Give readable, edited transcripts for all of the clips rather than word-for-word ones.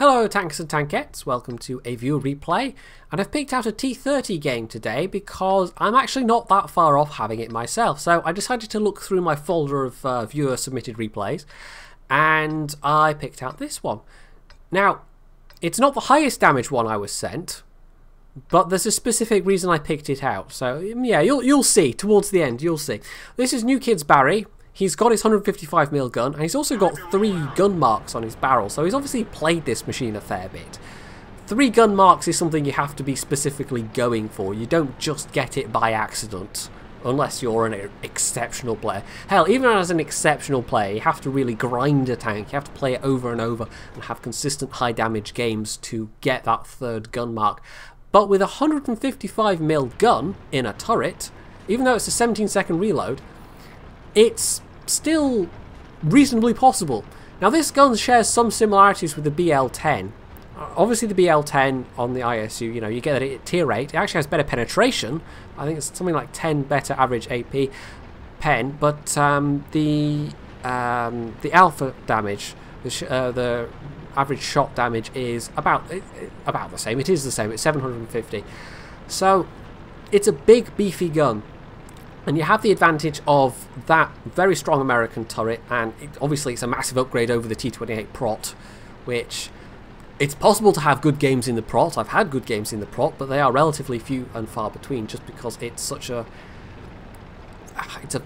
Hello tankers and tankettes, welcome to a viewer replay, and I've picked out a T30 game today because I'm actually not that far off having it myself. So I decided to look through my folder of viewer submitted replays and I picked out this one. Now, it's not the highest damage one I was sent, but there's a specific reason I picked it out. So yeah, you'll see towards the end, you'll see. This is New Kid's Barry. He's got his 155mm gun, and he's also got 3 gun marks on his barrel, so he's obviously played this machine a fair bit. 3 gun marks is something you have to be specifically going for. You don't just get it by accident, unless you're an exceptional player. Hell, even as an exceptional player, you have to really grind a tank. You have to play it over and over and have consistent high damage games to get that 3rd gun mark. But with a 155mm gun in a turret, even though it's a 17-second reload, it's still reasonably possible. Now this gun shares some similarities with the BL10. Obviously the BL10 on the ISU, you know, you get it at tier 8. It actually has better penetration. I think it's something like 10 better average AP pen, but the alpha damage, the average shot damage is about the same. It is the same. It's 750. So it's a big beefy gun. And you have the advantage of that very strong American turret, and obviously it's a massive upgrade over the T28 Prot, which it's possible to have good games in the Prot. I've had good games in the Prot, but they are relatively few and far between, just because it's such a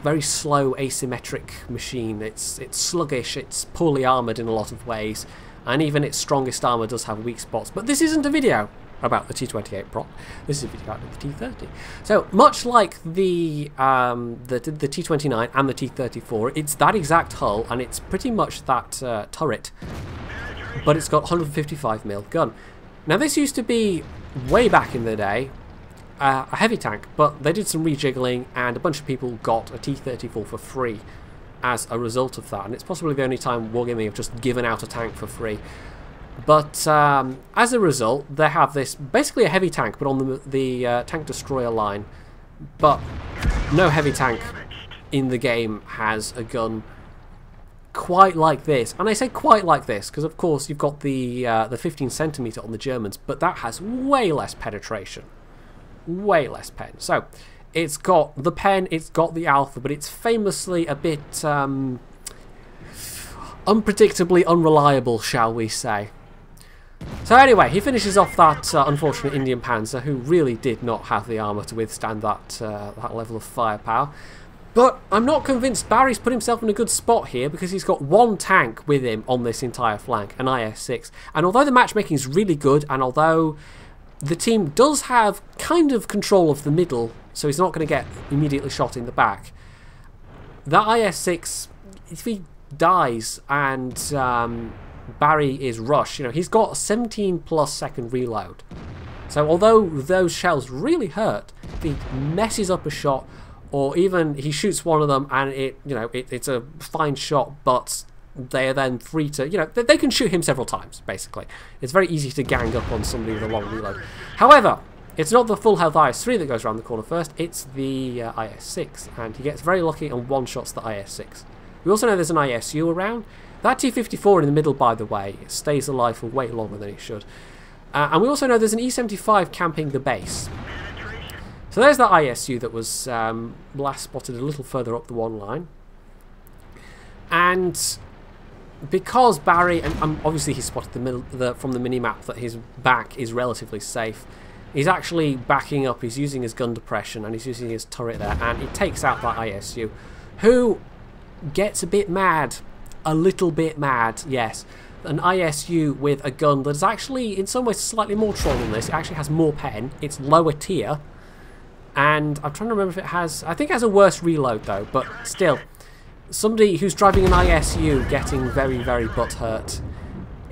very slow asymmetric machine. It's sluggish, it's poorly armoured in a lot of ways, and even its strongest armour does have weak spots. But this isn't a video about the T28 Prot. This is a video about the T30. So much like the T29 and the T34, it's that exact hull and it's pretty much that turret, but it's got 155mm gun. Now this used to be, way back in the day, a heavy tank, but they did some rejiggling and a bunch of people got a T34 for free as a result of that, and it's possibly the only time Wargaming have just given out a tank for free. But as a result, they have this, basically a heavy tank, but on the tank destroyer line. But no heavy tank in the game has a gun quite like this. And I say quite like this because, of course, you've got the 15cm on the Germans, but that has way less penetration. Way less pen. So it's got the pen, it's got the alpha, but it's famously a bit unpredictably unreliable, shall we say. So anyway, he finishes off that unfortunate Indian Panzer, who really did not have the armour to withstand that level of firepower. But I'm not convinced Barry's put himself in a good spot here, because he's got 1 tank with him on this entire flank, an IS-6. And although the matchmaking is really good, and although the team does have kind of control of the middle, so he's not going to get immediately shot in the back, that IS-6, if he dies and Barry is rushed, you know, he's got a 17+ second reload. So although those shells really hurt, if he messes up a shot, or even he shoots one of them and it's a fine shot, but they are then free to, you know, they can shoot him several times, basically. It's very easy to gang up on somebody with a long reload. However, it's not the full health IS-3 that goes around the corner first, it's the IS-6, and he gets very lucky and one-shots the IS-6. We also know there's an ISU around. That T54 in the middle, by the way, stays alive for way longer than it should. And we also know there's an E75 camping the base. So there's that ISU that was last spotted a little further up the one line. And because Barry, and obviously he spotted from the minimap that his back is relatively safe, he's actually backing up, he's using his gun depression, and he's using his turret there, and he takes out that ISU, who gets a bit mad. A little bit mad, yes. An ISU with a gun that is actually in some ways slightly more troll than this. It actually has more pen, it's lower tier, and I'm trying to remember if it has, I think it has a worse reload though, but still, somebody who's driving an ISU getting very, very butthurt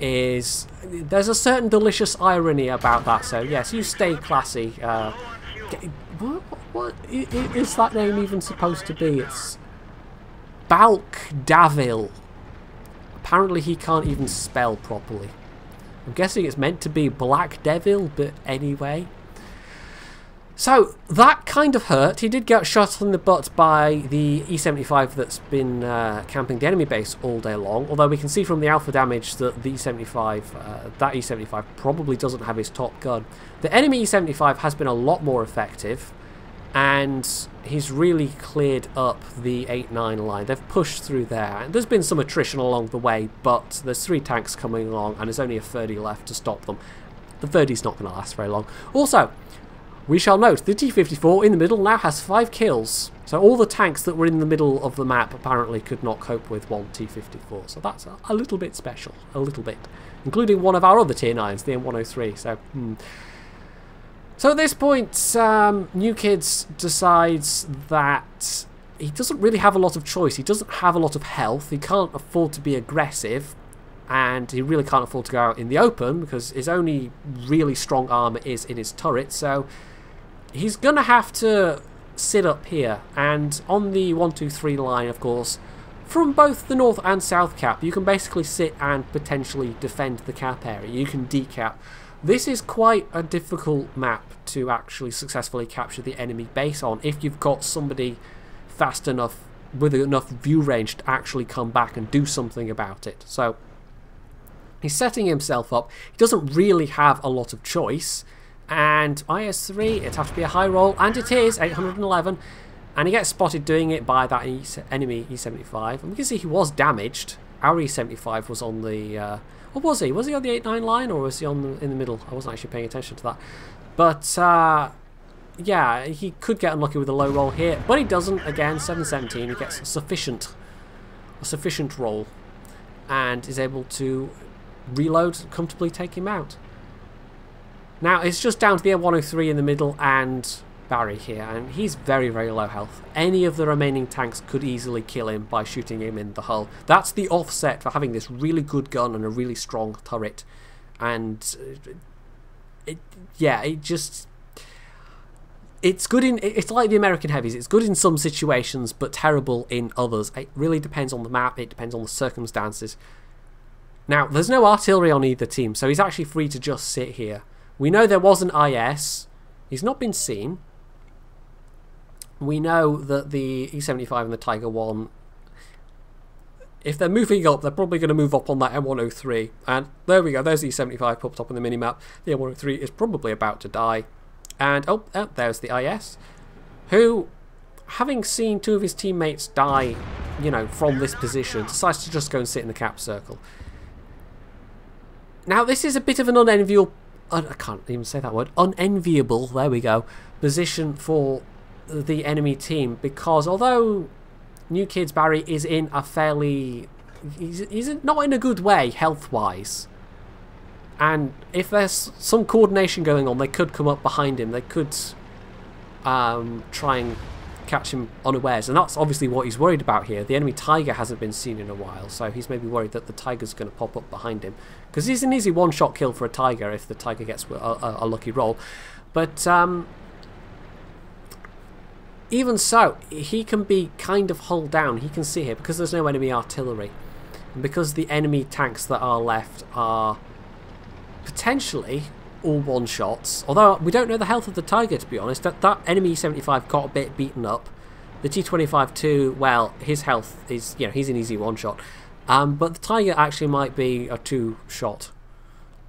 there's a certain delicious irony about that. So yes, you stay classy. What is that name even supposed to be? It's Balk-Davil. Apparently he can't even spell properly. I'm guessing it's meant to be Black Devil, but anyway. So that kind of hurt. He did get shot in the butt by the E75 that's been camping the enemy base all day long. Although we can see from the alpha damage that the that E75 probably doesn't have his top gun. The enemy E75 has been a lot more effective, and he's really cleared up the 8-9 line. They've pushed through there. And there's been some attrition along the way, but there's 3 tanks coming along, and there's only a 30 left to stop them. The 30's not going to last very long. Also, we shall note, the T54 in the middle now has 5 kills. So all the tanks that were in the middle of the map apparently could not cope with one T54. So that's a little bit special. A little bit. Including one of our other tier 9s, the M103. So at this point, New Kids decides that he doesn't really have a lot of choice. He doesn't have a lot of health. He can't afford to be aggressive. And he really can't afford to go out in the open because his only really strong armour is in his turret. So he's going to have to sit up here. And on the 1, 2, 3 line, of course, from both the north and south cap, you can basically sit and potentially defend the cap area. You can decap. This is quite a difficult map to actually successfully capture the enemy base on if you've got somebody fast enough with enough view range to actually come back and do something about it. So he's setting himself up. He doesn't really have a lot of choice. And IS-3, it has to be a high roll, and it is 811. And he gets spotted doing it by that enemy E75. And we can see he was damaged. Our E75 was on the... what was he? Was he on the 8-9 line, or was he in the middle? I wasn't actually paying attention to that. But, yeah, he could get unlucky with a low roll here. But he doesn't. Again, 717. He gets a sufficient roll. And is able to reload, comfortably take him out. Now, it's just down to the M103 in the middle and Barry here, and he's very, very low health. Any of the remaining tanks could easily kill him by shooting him in the hull. That's the offset for having this really good gun and a really strong turret. And, it's good in... It's like the American heavies. It's good in some situations, but terrible in others. It really depends on the map. It depends on the circumstances. Now, there's no artillery on either team, so he's actually free to just sit here. We know there was an IS. He's not been seen. We know that the E75 and the Tiger 1, if they're moving up, they're probably going to move up on that M103. And there we go, there's the E75 popped up on the minimap. The M103 is probably about to die. And, oh, there's the IS, who, having seen 2 of his teammates die, you know, from this position, decides to just go and sit in the cap circle. Now, this is a bit of an unenviable... I can't even say that word. Unenviable, there we go, position for the enemy team, because although New Kids Barry is in a fairly... He's not in a good way, health-wise. And if there's some coordination going on, they could come up behind him. They could try and catch him unawares. And that's obviously what he's worried about here. The enemy Tiger hasn't been seen in a while, so he's maybe worried that the Tiger's going to pop up behind him. Because he's an easy one-shot kill for a Tiger if the Tiger gets a lucky roll. But even so, he can be kind of hull down. He can see here because there's no enemy artillery. And because the enemy tanks that are left are potentially all one-shots. Although we don't know the health of the Tiger, to be honest. That enemy 75 got a bit beaten up. The T25 too, well, his health is, you know, he's an easy one-shot. But the Tiger actually might be a 2-shot,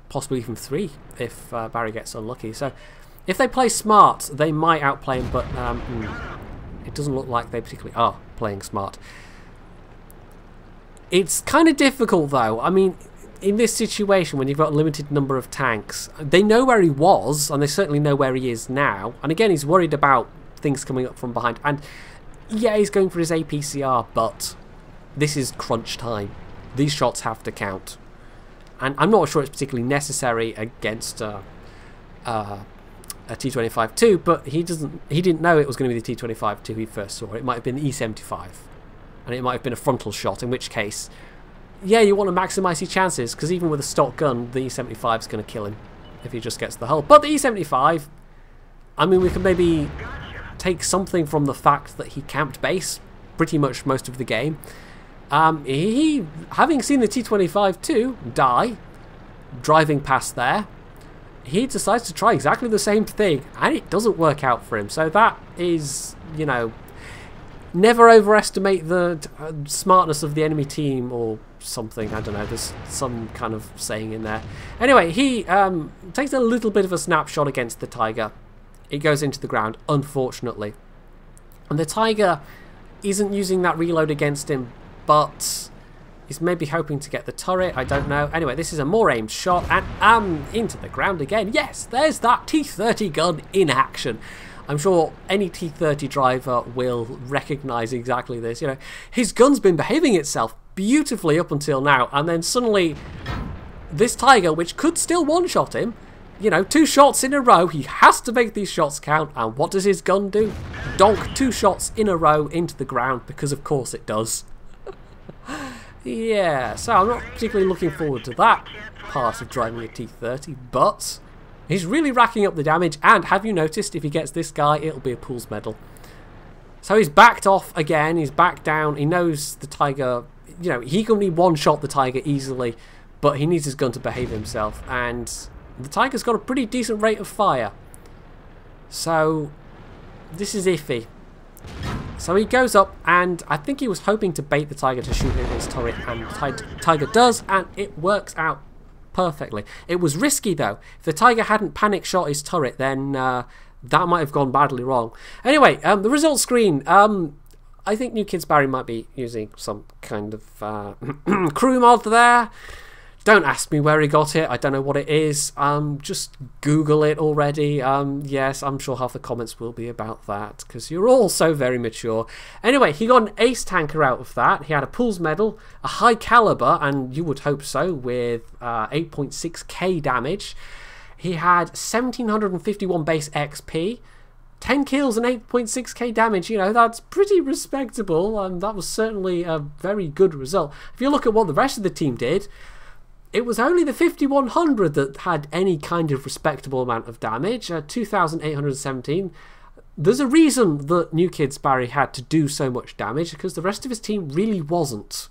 possibly even 3 if Barry gets unlucky. So if they play smart, they might outplay him, but it doesn't look like they particularly are playing smart. It's kind of difficult though. I mean, in this situation when you've got a limited number of tanks, they know where he was, and they certainly know where he is now. And again, he's worried about things coming up from behind. And yeah, he's going for his APCR, but this is crunch time. These shots have to count. And I'm not sure it's particularly necessary against a T25-2, but he didn't know it was going to be the T25-2 he first saw. It might have been the E75. And it might have been a frontal shot, in which case, yeah, you want to maximise your chances, because even with a stock gun, the E75 is going to kill him if he just gets the hull. But the E75, I mean, we could maybe take something from the fact that he camped base pretty much most of the game. He, having seen the T25-2 die, driving past there, he decides to try exactly the same thing, and it doesn't work out for him. So that is, you know, never overestimate the smartness of the enemy team or something. I don't know, there's some kind of saying in there. Anyway, he takes a little bit of a snapshot against the tiger. It goes into the ground, unfortunately. And the tiger isn't using that reload against him, but he's maybe hoping to get the turret, I don't know. Anyway, this is a more aimed shot, and into the ground again. Yes, there's that T30 gun in action. I'm sure any T30 driver will recognise exactly this. You know, his gun's been behaving itself beautifully up until now, and then suddenly this tiger, which could still one-shot him, you know, 2 shots in a row, he has to make these shots count, and what does his gun do? Donk 2 shots in a row into the ground, because of course it does. Yeah, so I'm not particularly looking forward to that part of driving a T30, but he's really racking up the damage, and have you noticed, if he gets this guy, it'll be a Pools medal. So he's backed off again, he's backed down, he knows the tiger, you know, he can only one-shot the tiger easily, but he needs his gun to behave himself, and the tiger's got a pretty decent rate of fire. So this is iffy. So he goes up, and I think he was hoping to bait the tiger to shoot in his turret, and the tiger does, and it works out perfectly. It was risky though. If the tiger hadn't panic shot his turret, then that might have gone badly wrong. Anyway, the result screen. I think New Kids Barry might be using some kind of crew mod there. Don't ask me where he got it. I don't know what it is. Just Google it already. Yes, I'm sure half the comments will be about that, because you're all so very mature. Anyway, he got an ace tanker out of that. He had a Pools medal, a high caliber, and you would hope so, with 8.6k damage. He had 1751 base XP, 10 kills and 8.6k damage. You know, that's pretty respectable, and that was certainly a very good result. If you look at what the rest of the team did, it was only the 5100 that had any kind of respectable amount of damage, 2817. There's a reason that New Kids Barry had to do so much damage, because the rest of his team really wasn't.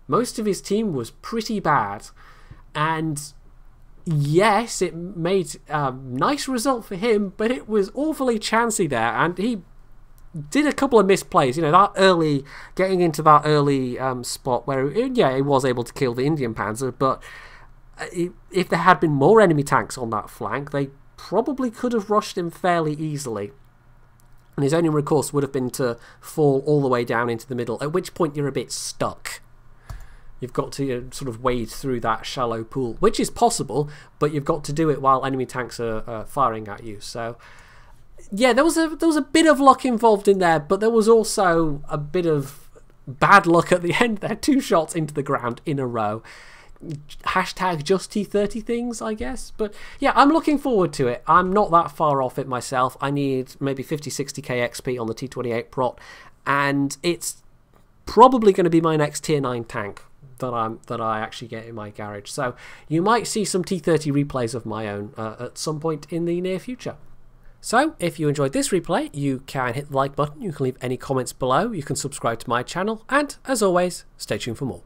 Most of his team was pretty bad, and yes, it made a nice result for him, but it was awfully chancy there, and he did a couple of misplays. You know, that early, getting into that early spot where, yeah, he was able to kill the Indian Panzer, but if there had been more enemy tanks on that flank, they probably could have rushed him fairly easily. And his only recourse would have been to fall all the way down into the middle, at which point you're a bit stuck. You've got to sort of wade through that shallow pool, which is possible, but you've got to do it while enemy tanks are firing at you. So yeah, there was a bit of luck involved in there, but there was also a bit of bad luck at the end there. 2 shots into the ground in a row. Hashtag just T30 things, I guess. But yeah, I'm looking forward to it. I'm not that far off it myself. I need maybe 50-60k XP on the T28 prot, and it's probably going to be my next tier 9 tank that I actually get in my garage. So you might see some T30 replays of my own at some point in the near future. So, if you enjoyed this replay, you can hit the like button, you can leave any comments below, you can subscribe to my channel, and, as always, stay tuned for more.